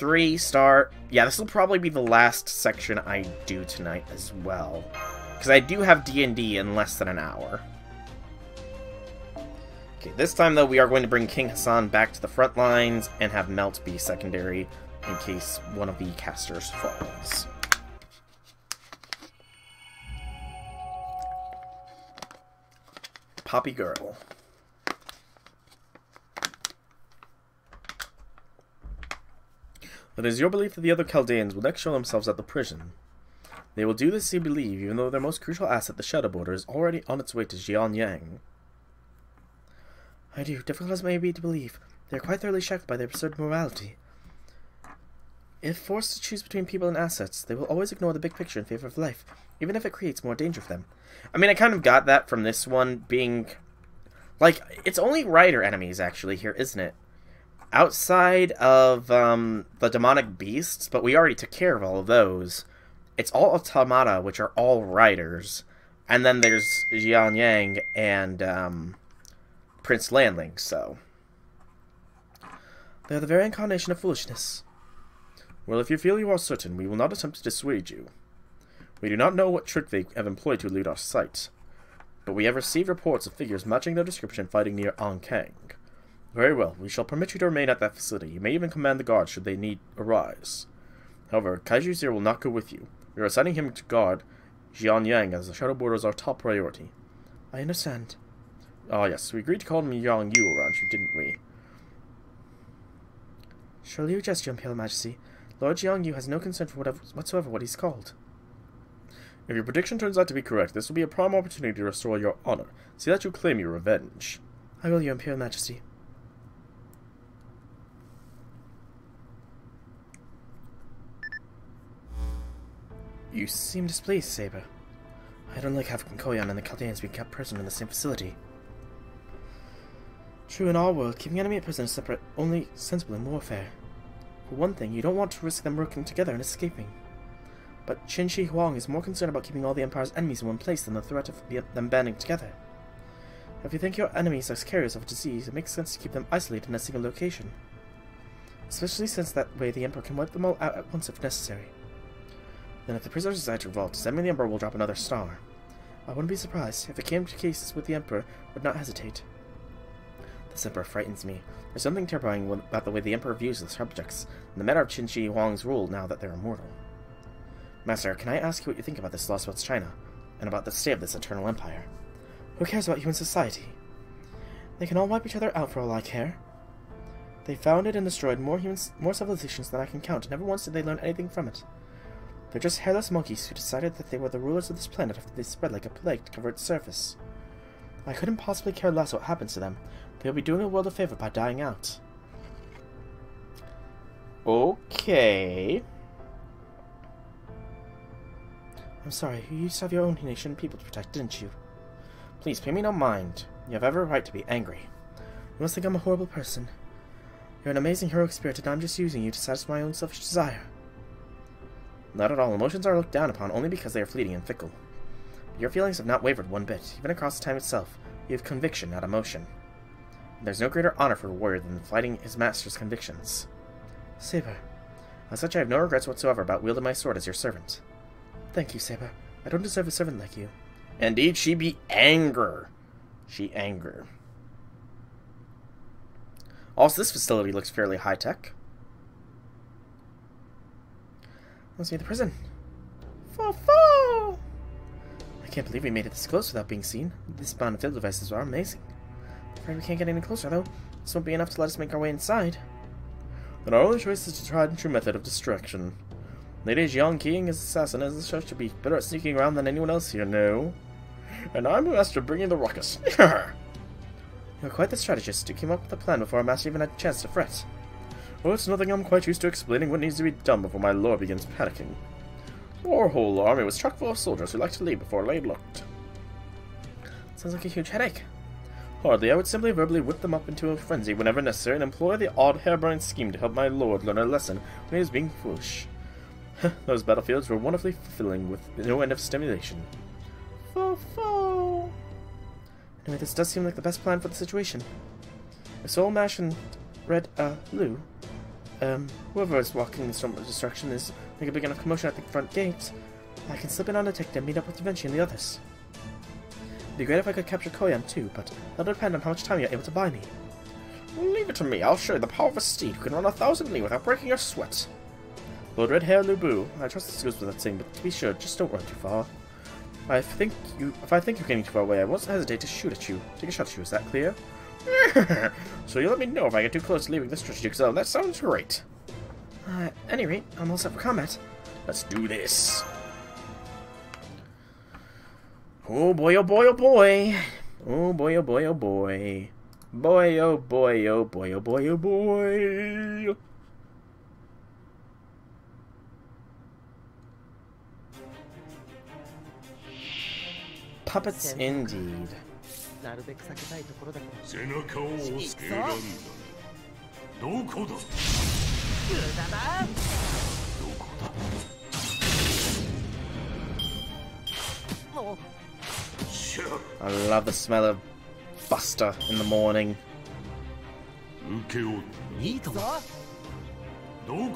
3-star. Yeah, this will probably be the last section I do tonight as well. Because I do have D&D in less than an hour. Okay, this time, though, we are going to bring King Hassan back to the front lines and have Melt be secondary in case one of the casters falls. Poppy Girl. It is your belief that the other Chaldeans will next show themselves at the prison. They will do this, you believe, even though their most crucial asset, the Shadow Border, is already on its way to Xianyang. I do. Difficult as it may be to believe, they are quite thoroughly shocked by their absurd morality. If forced to choose between people and assets, they will always ignore the big picture in favor of life, even if it creates more danger for them. I mean, I kind of got that from this one being... Like, it's only rider enemies, actually, here, isn't it? Outside of, the demonic beasts, but we already took care of all of those. It's all automata, which are all riders. And then there's Xianyang and, Prince Landling, so... They are the very incarnation of foolishness. Well, if you feel you are certain, we will not attempt to dissuade you. We do not know what trick they have employed to elude our sight, but we have received reports of figures matching their description fighting near Ankang. Very well, we shall permit you to remain at that facility. You may even command the guard should they need arise. However, Kaiju Zero will not go with you. We are assigning him to guard Xianyang as the Shadow Border is our top priority. I understand. Ah, yes, we agreed to call him Yang Yu around you, didn't we? Surely you jest, Your Imperial Majesty. Lord Jiang Yu has no concern for whatsoever what he's called. If your prediction turns out to be correct, this will be a prime opportunity to restore your honor. See that you claim your revenge. I will, Your Imperial Majesty. You seem displeased, Saber. I don't like having Koyan and the Chaldeans being kept prisoner in the same facility. True in our world, keeping enemy at prison is separate only sensible in warfare. For one thing, you don't want to risk them working together and escaping. But Qin Shi Huang is more concerned about keeping all the Empire's enemies in one place than the threat of them banding together. If you think your enemies are carriers of a disease, it makes sense to keep them isolated in a single location. Especially since that way the Emperor can wipe them all out at once if necessary. Then if the prisoners decide to revolt, sending the Emperor will drop another star. I wouldn't be surprised if it came to cases with the Emperor would not hesitate. This Emperor frightens me. There's something terrifying about the way the Emperor views the subjects, and the matter of Qin Shi Huang's rule now that they're immortal. Master, can I ask you what you think about this Lostbelt China, and about the state of this eternal empire? Who cares about human society? They can all wipe each other out for all I care. They founded and destroyed more civilizations than I can count, and never once did they learn anything from it. They're just hairless monkeys who decided that they were the rulers of this planet after they spread like a plague to cover its surface. I couldn't possibly care less what happens to them. They'll be doing the world a favor by dying out. Okay. I'm sorry, you used to have your own nation and people to protect, didn't you? Please, pay me no mind. You have every right to be angry. You must think I'm a horrible person. You're an amazing heroic spirit, and I'm just using you to satisfy my own selfish desire. Not at all. Emotions are looked down upon only because they are fleeting and fickle. But your feelings have not wavered one bit. Even across time itself, you have conviction, not emotion. And there's no greater honor for a warrior than fighting his master's convictions. Saber. As such, I have no regrets whatsoever about wielding my sword as your servant. Thank you, Saber. I don't deserve a servant like you. Indeed, she be anger. She anger. Also, this facility looks fairly high-tech. Let's see the prison. Fo-fo! I can't believe we made it this close without being seen. These spawn and field devices are amazing. Afraid we can't get any closer, though. This won't be enough to let us make our way inside. Then our only choice is to try the true method of distraction. Lady Jiang Qing is assassin as such to be better at sneaking around than anyone else here, no? And I'm the master of bringing the ruckus. You're quite the strategist. You came up with a plan before our master even had a chance to fret. Well, it's nothing. I'm quite used to explaining what needs to be done before my lord begins panicking. Our whole army was chock full of soldiers who like to leave before they looked. Sounds like a huge headache. Hardly. I would simply verbally whip them up into a frenzy whenever necessary and employ the odd harebrained scheme to help my lord learn a lesson when he was being foolish. Those battlefields were wonderfully fulfilling with no end of stimulation. Fo-fo! Anyway, this does seem like the best plan for the situation. If Soul Mash and Red, Lou Whoever is walking this destruction is making a big enough commotion at the front gate. I can slip in undetected and meet up with Da Vinci and the others. It'd be great if I could capture Koyan too, but that'll depend on how much time you're able to buy me. Leave it to me. I'll show you the power of a steed who can run 1,000 li without breaking a sweat. Lord Red Hair Lubu. I trust this goes without saying, but to be sure, just don't run too far. If I think you're getting too far away, I won't hesitate to shoot at you. Take a shot at you, is that clear? So you let me know if I get too close to leaving this strategic zone. That sounds great. At any rate, I'm all set for combat. Let's do this. Oh boy, oh boy, oh boy. Oh boy, oh boy, oh boy. Boy, oh boy, oh boy, oh boy, oh boy. Puppets indeed. I love the smell of Buster in the morning.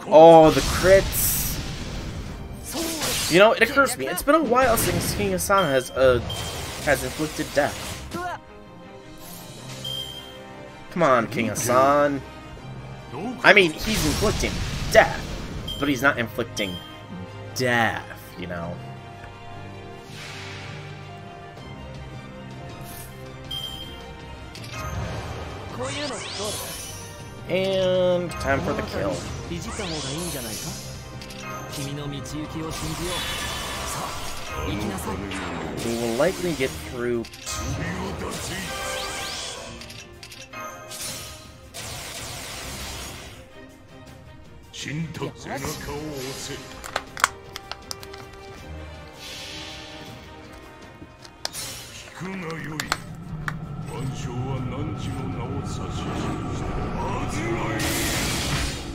Oh, the crits! You know, it occurs to me, it's been a while since King Asana has inflicted death. Come on, King Hassan. I mean, he's inflicting death, but he's not inflicting death, you know. And time for the kill. We will likely get through.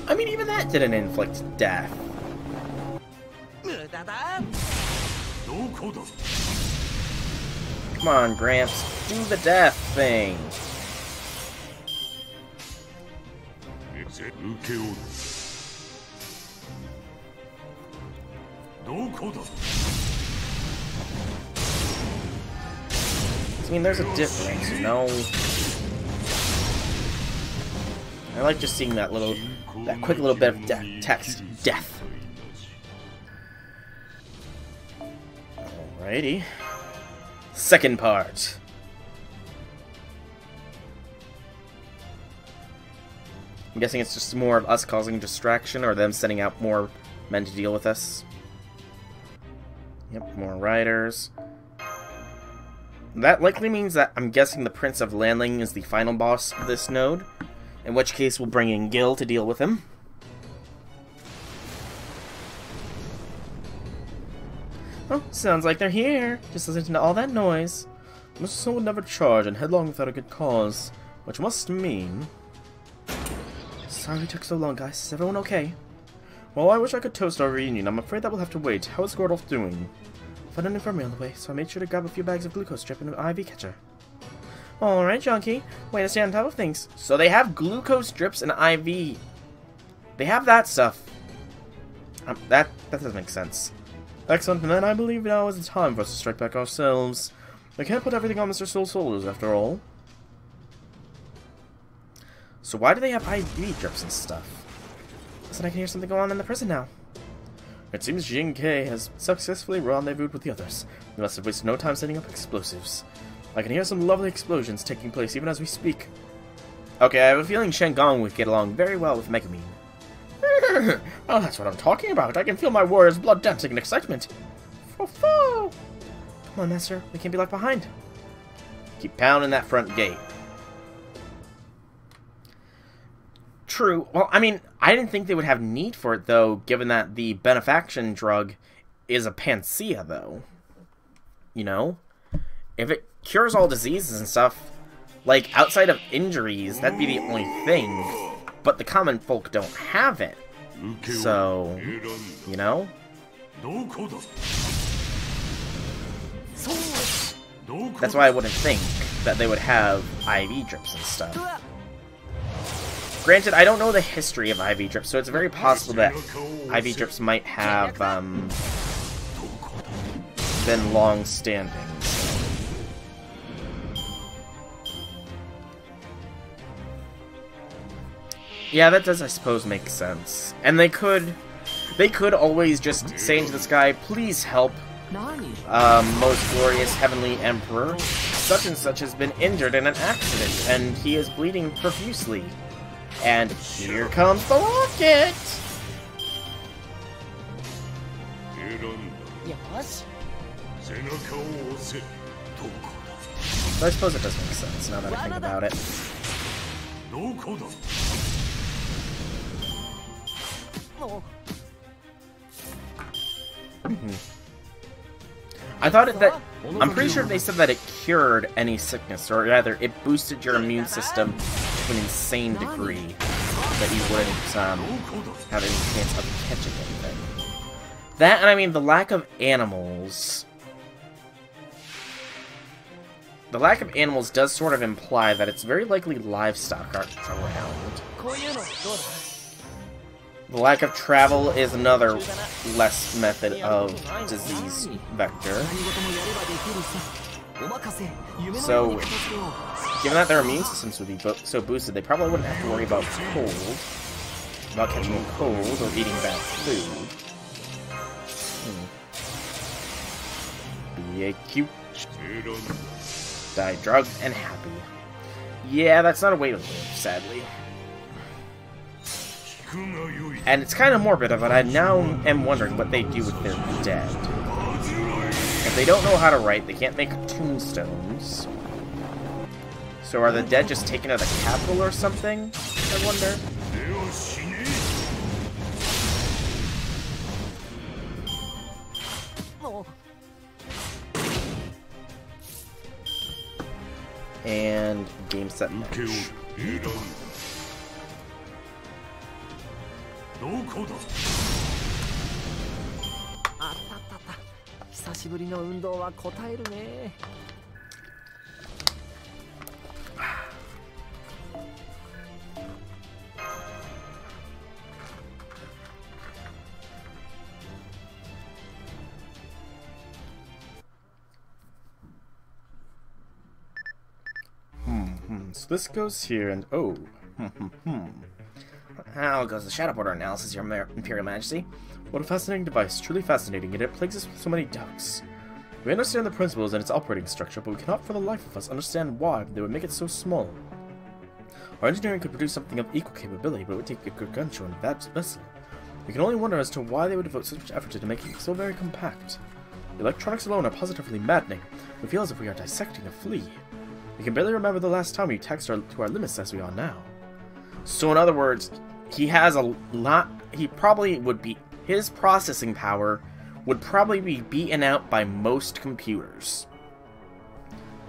I mean, even that didn't inflict death. Come on, Gramps, do the death thing. I mean, there's a difference, you know? I like just seeing that quick little bit of text. Death. Alrighty. Second part. I'm guessing it's just more of us causing distraction, or them sending out more men to deal with us. Yep, more riders. That likely means that I'm guessing the Prince of Landling is the final boss of this node, in which case we'll bring in Gil to deal with him. Oh, sounds like they're here. Just listen to all that noise. Mr. Soul would never charge and headlong without a good cause, which must mean... Sorry it took so long, guys. Is everyone okay? Well, I wish I could toast our reunion. I'm afraid that we'll have to wait. How is Gordolf doing? I found an infirmary on the way, so I made sure to grab a few bags of glucose drip and an IV catcher. Alright, Junkie. Way to stay on top of things. So they have glucose drips and IV. They have that stuff. That doesn't make sense. Excellent, and then I believe now is the time for us to strike back ourselves. I can't put everything on Mr. Soul's shoulders, after all. So why do they have IV drips and stuff? Listen, I can hear something going on in the prison now. It seems Jing Kei has successfully rendezvoused with the others. We must have wasted no time setting up explosives. I can hear some lovely explosions taking place even as we speak. Okay, I have a feeling Shen Gong would get along very well with Megumin. Oh, that's what I'm talking about. I can feel my warrior's blood dancing in excitement. Fo-fo! Come on, Master. We can't be left behind. Keep pounding that front gate. True. Well, I mean, I didn't think they would have need for it, though, given that the benefaction drug is a panacea, though. You know? If it cures all diseases and stuff, like, outside of injuries, that'd be the only thing. But the common folk don't have it. So, you know? That's why I wouldn't think that they would have IV drips and stuff. Granted, I don't know the history of IV drips, so it's very possible that IV drips might have been long-standing. Yeah, that does, I suppose, make sense. And they could always just say into the sky, "Please help, most glorious heavenly emperor. Such and such has been injured in an accident, and he is bleeding profusely. And here comes the rocket!" So I suppose it does make sense, now that I think about it. I thought I'm pretty sure they said that it cured any sickness, or rather, it boosted your immune system to an insane degree that you wouldn't have any chance of catching anything. That, and I mean, the lack of animals. The lack of animals does sort of imply that it's very likely livestock are around. The lack of travel is another less method of disease vector. So, given that their immune systems would be so boosted, they probably wouldn't have to worry about cold, about catching a cold or eating bad food. Be cute, die drugged, and happy. Yeah, that's not a way to live, sadly. And it's kind of morbid, but I now am wondering what they do with their dead. If they don't know how to write, they can't make tombstones. So are the dead just taken to the capital or something? I wonder. And game set match. So this goes here, and oh, How goes the Shadow Border analysis, Your Imperial Majesty? What a fascinating device, truly fascinating, yet it plagues us with so many doubts. We understand the principles and its operating structure, but we cannot for the life of us understand why they would make it so small. Our engineering could produce something of equal capability, but it would take a gargantuan and that vessel. We can only wonder as to why they would devote so much effort to making it so very compact. The electronics alone are positively maddening. We feel as if we are dissecting a flea. We can barely remember the last time we taxed to our limits as we are now. So in other words, he has a lot, he probably would be, his processing power would probably be beaten out by most computers.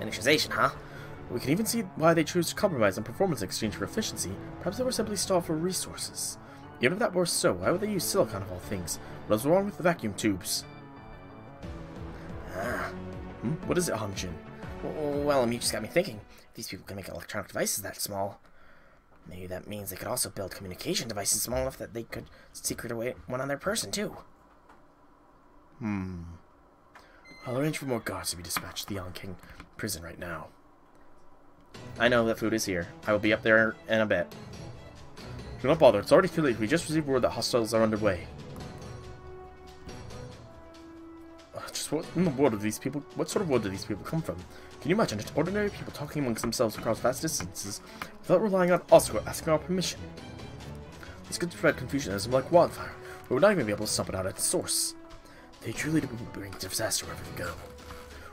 Initialization, huh? We can even see why they choose to compromise on performance in exchange for efficiency. Perhaps they were simply starved for resources. Even if that were so, why would they use silicon of all things? What was wrong with the vacuum tubes? What is it, Hangjin? Well, you just got me thinking. If these people can make electronic devices that small, maybe that means they could also build communication devices small enough that they could secret away one on their person, too. I'll arrange for more guards to be dispatched to the Young King prison right now. I know that food is here. I will be up there in a bit. Do not bother. It's already too late. We just received word that hostiles are underway. Just what in the world do these people? What sort of world do these people come from? Can you imagine just ordinary people talking amongst themselves across vast distances without relying on us or asking our permission? This could spread confusionism like wildfire. We would not even be able to stomp it out at its source. They truly do bring disaster wherever they go.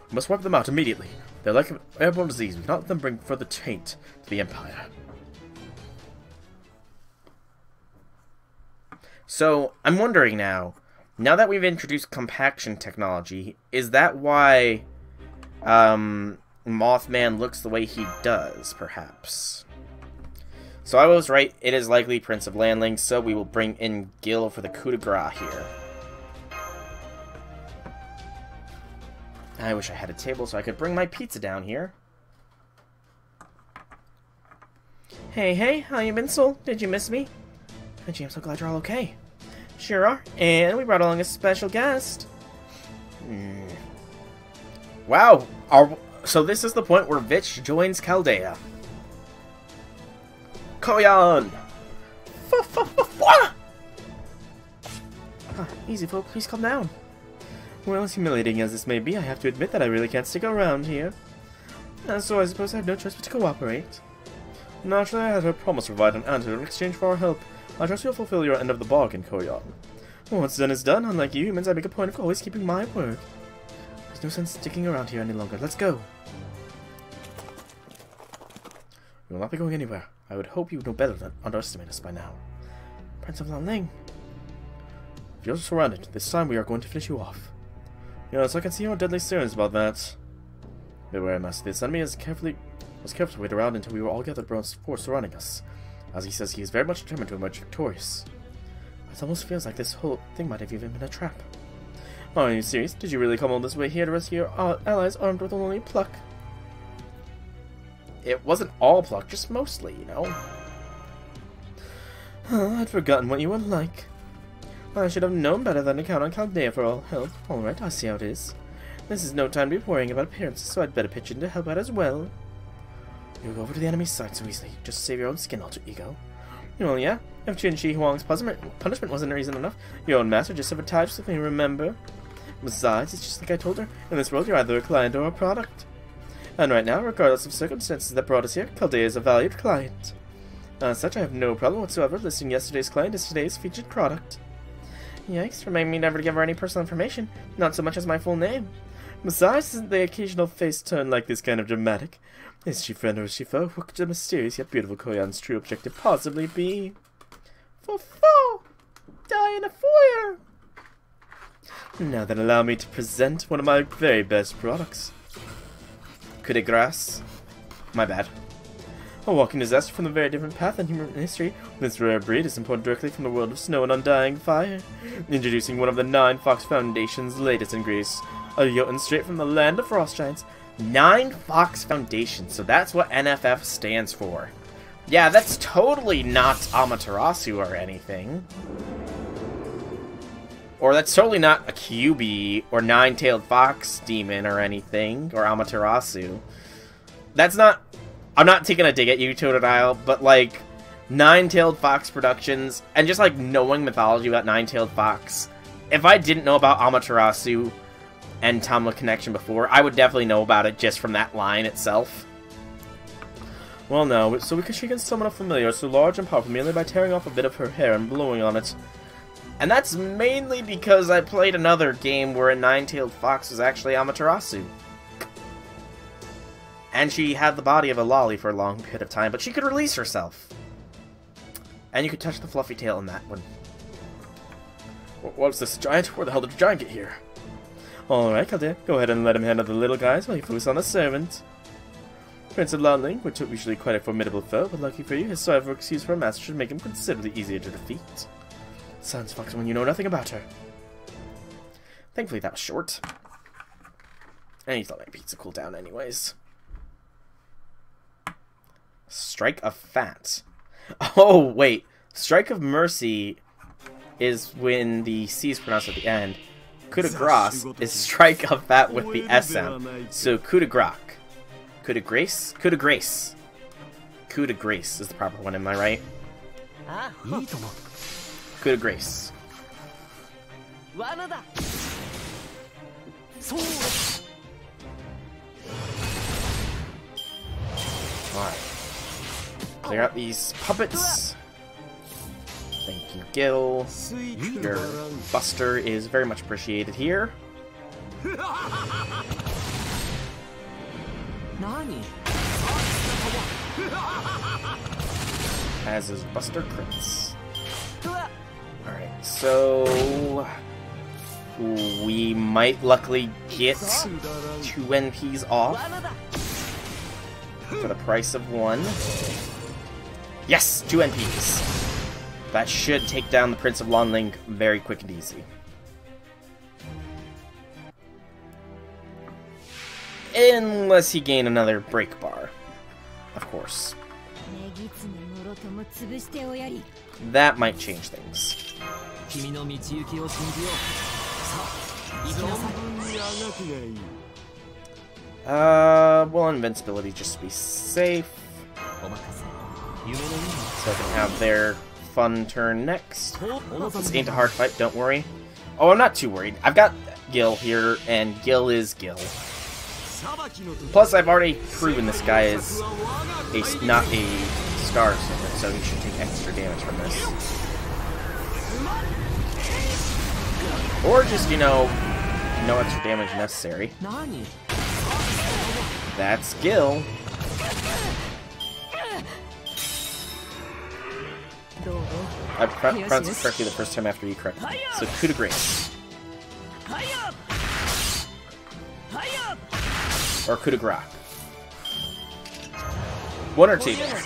We must wipe them out immediately. They're like an airborne disease. We cannot let them bring further taint to the Empire. So, I'm wondering now that we've introduced compaction technology, is that why Mothman looks the way he does, perhaps? So I was right, it is likely Prince of Landlings, so we will bring in Gil for the coup de grace here. I wish I had a table so I could bring my pizza down here. Hey, how you been, Soul? Did you miss me? Gee, I'm so glad you're all okay. Sure are. And we brought along a special guest. Wow. So this is the point where Vitch joins Chaldea. Koyan! Easy, folk. Please calm down. Well, as humiliating as this may be, I have to admit that I really can't stick around here. So I suppose I have no choice but to cooperate. Naturally, I had her promise to provide an antidote in exchange for our help. I trust you'll fulfill your end of the bargain, Koyan. What's done is done. Unlike you humans, I make a point of always keeping my word. There's no sense sticking around here any longer. Let's go. We will not be going anywhere. I would hope you would know better than underestimate us by now. Prince of Lanling. You're surrounded. This time we are going to finish you off. Yes, I can see your deadly serious about that. Beware, Master. This enemy was careful to wait around until we were all gathered around force surrounding us. As he says, he is very much determined to emerge victorious. It almost feels like this whole thing might have even been a trap. Are you serious? Did you really come all this way here to rescue your allies armed with only pluck? It wasn't all pluck, just mostly, you know. I'd forgotten what you were like. I should have known better than to count on Chaldea for all help. Alright, I see how it is. This is no time to be worrying about appearances, so I'd better pitch in to help out as well. You'll go over to the enemy's side so easily, just to save your own skin, alter ego. Well, yeah, if Qin Huang's punishment wasn't reason enough, your own master just severed ties with me, remember? Besides, it's just like I told her, in this world you're either a client or a product. And right now, regardless of circumstances that brought us here, Chaldea is a valued client. As such, I have no problem whatsoever listing yesterday's client as today's featured product. Yikes, remind me never to give her any personal information, not so much as my full name. Besides, isn't the occasional face turn like this kind of dramatic? Is she friend or is she foe? What could the mysterious yet beautiful Koyan's true objective possibly be? Foe! Die in a foyer! Now then, allow me to present one of my very best products. Coup de grace. My bad. A walking disaster from a very different path in human history. This rare breed is imported directly from the world of snow and undying fire. Introducing one of the 9 Fox Foundation's latest ingredients. A Jotun straight from the land of frost giants. 9 Fox Foundation, so that's what NFF stands for. Yeah, that's totally not Amaterasu or anything. Or that's totally not a QB or 9-tailed fox demon or anything, or Amaterasu. That's not... I'm not taking a dig at you, Totodile, but like, 9-tailed fox productions, and just like knowing mythology about 9-tailed fox, if I didn't know about Amaterasu and Tama Connection before, I would definitely know about it just from that line itself. Well, no, so she can summon a familiar so large and powerful merely by tearing off a bit of her hair and blowing on it. And that's mainly because I played another game where a 9-tailed fox was actually Amaterasu. And she had the body of a lolly for a long period of time, but she could release herself. And you could touch the fluffy tail in that one. What's this giant? Where the hell did the giant get here? Alright, Chaldea, go ahead and let him handle the little guys while you focus on the servant. Prince of Lanling, which is usually quite a formidable foe, but lucky for you, his sorrow for excuse for a master should make him considerably easier to defeat. Sounds fox when you know nothing about her. Thankfully that was short. And you thought my pizza cooled down anyways. Strike of Fat. Oh, wait. Strike of Mercy is when the C is pronounced at the end. Coup de grace is Strike of Fat with the S sound. So coup de grace. Coup de grace? Coup de grace. Coup de grace is the proper one, am I right? Coup de grace. Alright. Clear out these puppets. Thank you, Gil. Your Buster is very much appreciated here. As is Buster Crits. Alright, so... we might luckily get 2 NPs off for the price of 1. Yes! 2 NPs! That should take down the Prince of Lanling very quick and easy. Unless he gain another break bar. Of course. That might change things. Well, invincibility just to be safe. So I can have their fun turn next. This ain't a hard fight, don't worry. Oh, I'm not too worried. I've got Gil here, and Gil is Gil. Plus, I've already proven this guy is not a star servant, so he should take extra damage from this. Or just, you know, no extra damage necessary. That's Gil. I pronounced it correctly the first time after you corrected me. So, coup de grace. Or coup de grace. One or two there.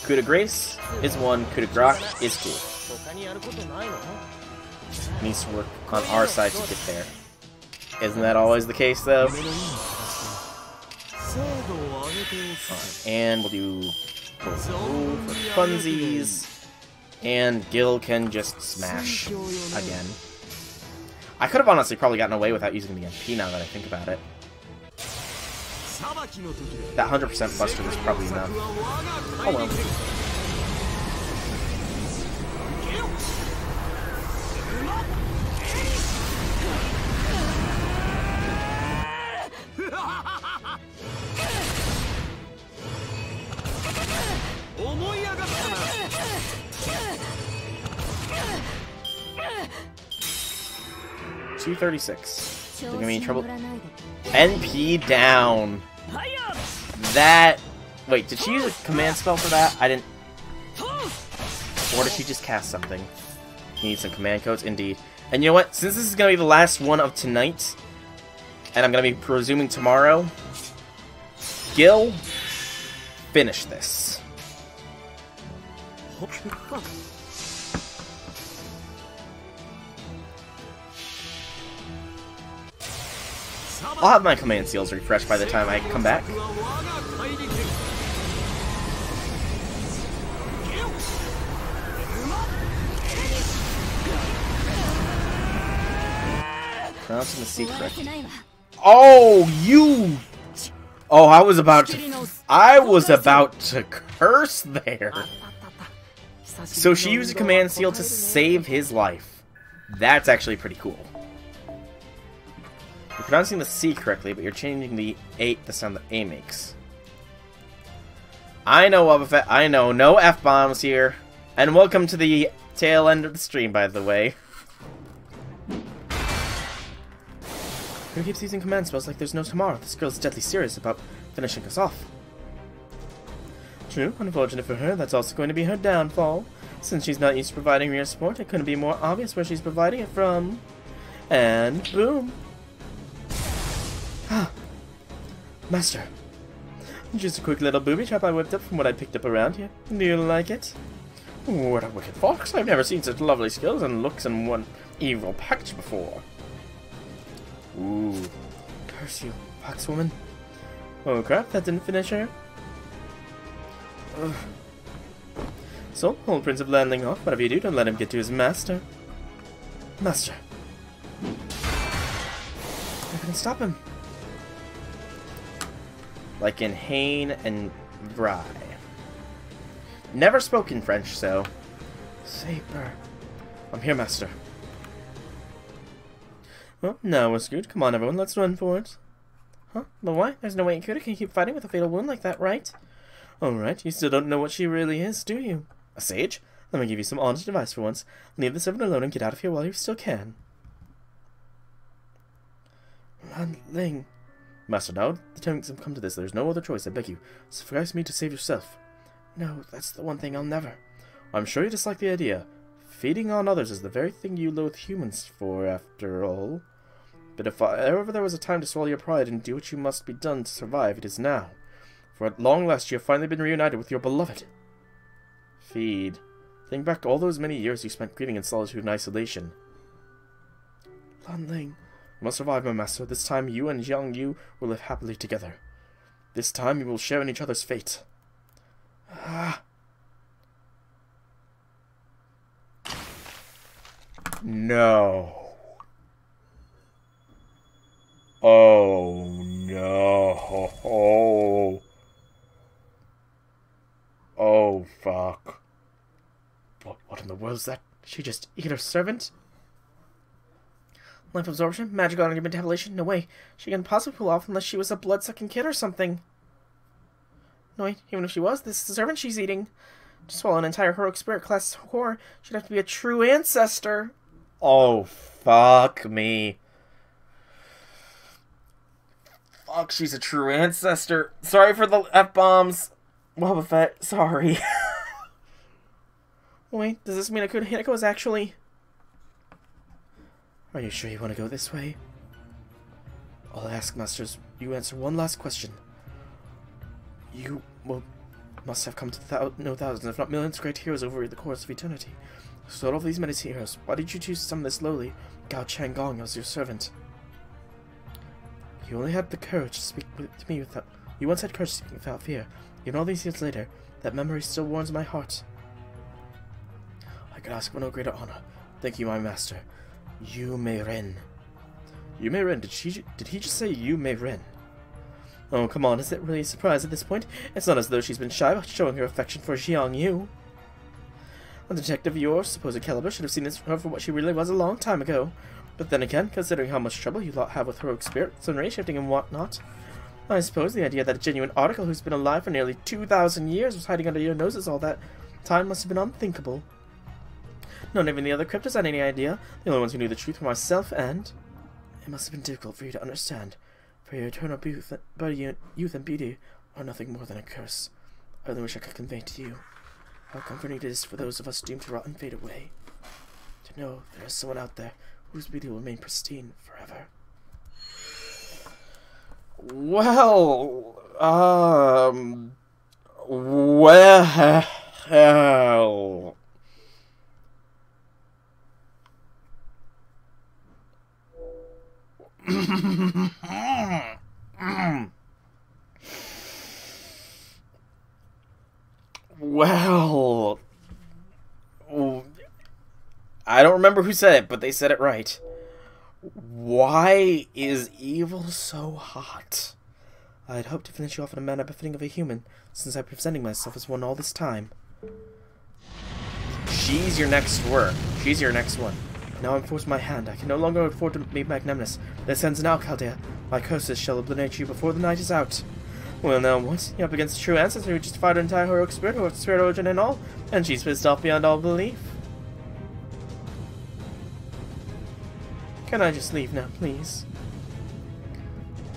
Coup de grace is one, coup de grace is two. Needs to work on our side to get there. Isn't that always the case, though? And we'll do for funsies. And Gil can just smash again. I could have honestly probably gotten away without using the MP now that I think about it. That 100% buster was probably enough. Oh well. $236. They're gonna be in trouble. NP down. That. Wait, did she use a command spell for that? I didn't. Or did she just cast something? You need some command codes, indeed. And you know what? Since this is gonna be the last one of tonight, and I'm gonna be presuming tomorrow, Gil, finish this. I'll have my command seals refreshed by the time I come back. Pronouncing the secret. Oh, you! Oh, I was about to curse there. So she used a command seal to save his life. That's actually pretty cool. You're pronouncing the C correctly, but you're changing the sound that A makes. I know I know, no F-bombs here. And welcome to the tail end of the stream, by the way. Who keeps using command spells like there's no tomorrow? This girl's deadly serious about finishing us off. True, unfortunate for her, that's also going to be her downfall. Since she's not used to providing real support, it couldn't be more obvious where she's providing it from. And boom. Ah, Master. Just a quick little booby trap I whipped up from what I picked up around here. Do you like it? What a wicked fox. I've never seen such lovely skills and looks in one evil package before. Ooh. Curse you, foxwoman. Oh crap, that didn't finish her. Ugh. So, old Prince of Landing off. Whatever you do, don't let him get to his master. Master. I can stop him. Like in Hain and Vry. Never spoken French, so... Saber. I'm here, Master. Well, now we're screwed. Come on, everyone, let's run for it. Huh? But why? There's no way Ikuta can keep fighting with a fatal wound like that, right? Alright, you still don't know what she really is, do you? A sage? Let me give you some honest advice for once. Leave the servant alone and get out of here while you still can. Ling. Master, now the time has come to this. There's no other choice, I beg you. Suffice me to save yourself. No, that's the one thing I'll never. I'm sure you dislike the idea. Feeding on others is the very thing you loathe humans for, after all. But if ever there was a time to swallow your pride and do what you must be done to survive, it is now. For at long last you have finally been reunited with your beloved. Feed. Think back to all those many years you spent grieving in solitude and isolation. Lanling. You must survive, my master. This time you and young you will live happily together. This time you will share in each other's fate. No. Oh, no. Oh, fuck. What in the world is that? She just eat her servant? Life absorption? Magical energy metabolization? No way. She couldn't possibly pull off unless she was a blood-sucking kid or something. No, wait. Even if she was, this is the servant she's eating. To swallow an entire heroic spirit class core, she'd have to be a true ancestor. Oh, fuck me. Fuck, she's a true ancestor. Sorry for the F-bombs. Boba Fett, sorry. Wait, does this mean Hinako is actually... Are you sure you want to go this way? I'll ask, Masters. You answer one last question. You, well, must have come to know thousands, if not millions, of great heroes over the course of eternity. So out of these many heroes, why did you choose to summon this lowly Gao Changong as your servant? You only had the courage to speak to me without... You once had courage to speak without fear. Even all these years later, that memory still warms my heart. I could ask for no greater honor. Thank you, my master. Yu Mei Ren. Yu Mei Ren? Did he just say Yu Mei Ren? Oh, come on, is it really a surprise at this point? It's not as though she's been shy about showing her affection for Xiang Yu. A detective of your supposed caliber should have seen this her for what she really was a long time ago. But then again, considering how much trouble you lot have with heroic spirits and race-shifting and whatnot, I suppose the idea that a genuine article who's been alive for nearly 2,000 years was hiding under your noses all that time must have been unthinkable. None even the other cryptos had any idea. The only ones who knew the truth were myself and... It must have been difficult for you to understand, for your eternal youth and beauty are nothing more than a curse. I only wish I could convey to you how comforting it is for those of us doomed to rot and fade away, to know there is someone out there whose beauty will remain pristine forever. Well, well, I don't remember who said it, but they said it right. Why is evil so hot? I'd hoped to finish you off in a manner befitting of a human, since I've been presenting myself as one all this time. She's your next work. She's your next one. Now I'm forced my hand. I can no longer afford to be magnanimous. This ends now, Chaldea. My curses shall obliterate you before the night is out. Well, now what? You're up against a true ancestor who just fired an entire heroic spirit origin and all, and she's pissed off beyond all belief. Can I just leave now, please?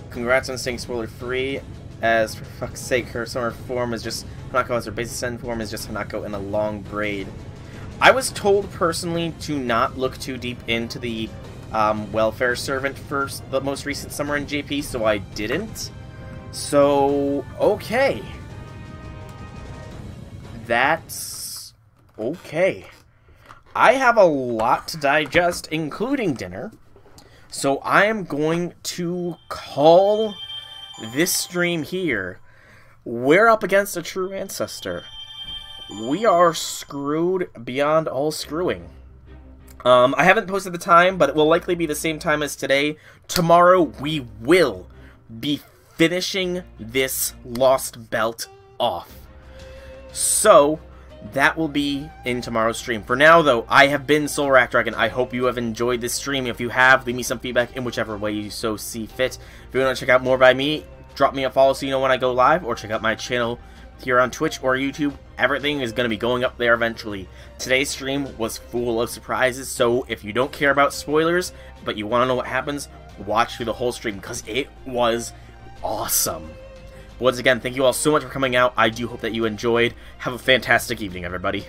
Congrats on staying spoiler-free, as for fuck's sake, her summer form is just Hanako, as her basic Sen form is just Hanako in a long braid. I was told personally to not look too deep into the welfare servant for the most recent summer in JP, so I didn't. So, okay. That's okay. I have a lot to digest, including dinner. So I am going to call this stream here. We're up against a true ancestor. We are screwed beyond all screwing. I haven't posted the time, but it will likely be the same time as today. Tomorrow we will be finishing this Lostbelt off. So that will be in tomorrow's stream. For now, though, I have been Soulrack Dragon. I hope you have enjoyed this stream. If you have, leave me some feedback in whichever way you so see fit. If you want to check out more by me, drop me a follow so you know when I go live, or check out my channel here on Twitch or YouTube. Everything is going to be going up there eventually. Today's stream was full of surprises, so if you don't care about spoilers, but you want to know what happens, watch through the whole stream, because it was awesome. Once again, thank you all so much for coming out. I do hope that you enjoyed. Have a fantastic evening, everybody.